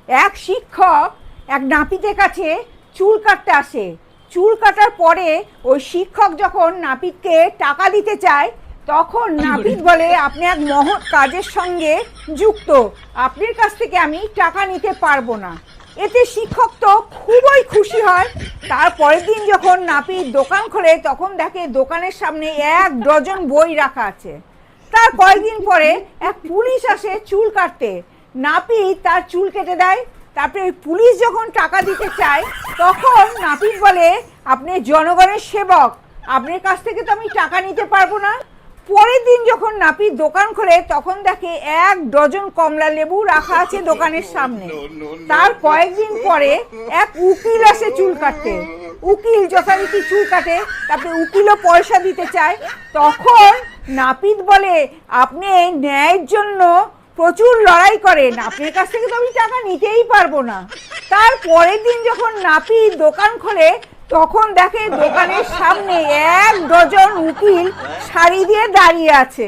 এক শিক্ষক এক নাপিতের কাছে চুল কাটতে আসে। চুল কাটার পরে ওই শিক্ষক যখন নাপিতকে টাকা দিতে চায়, তখন নাপিত বলে, আপনি এক মহৎ কাজের সঙ্গে যুক্ত, আপনার কাছ থেকে আমি টাকা নিতে পারবো না। এতে শিক্ষক তো খুবই খুশি হয়। তার পরের দিন যখন নাপিত দোকান খোলে, তখন দেখে দোকানের সামনে 1 ডজন বই রাখা আছে। তার কয়েকদিন পরে এক পুলিশ আসে চুল কাটতে। নাপিত তার চুল কেটে দেয়। তারপরে ওই পুলিশ যখন টাকা দিতে চায়, তখন নাপিত বলে, আপনি জনগণের সেবক, আপনার কাছ থেকে তো আমি টাকা নিতে পারবো না। পরের দিন যখন নাপিত দোকান খোলে, তখন দেখে 1 ডজন কমলা লেবু রাখা আছে দোকানের সামনে। তার কয়েকদিন পরে এক উকিল আসে চুল কাটতে। উকিল যথারীতি চুল কাটে, তারপরে উকিলও পয়সা দিতে চায়। তখন নাপিত বলে, আপনি ন্যায়ের জন্য প্রচুর লড়াই করেন, আপনার কাছ থেকে তো আমি টাকা নিতেই পারবো না। তার পরের দিন যখন নাপিত দোকান খোলে, তখন দেখে দোকানের সামনে 1 ডজন উকিল সারি দিয়ে দাঁড়িয়ে আছে।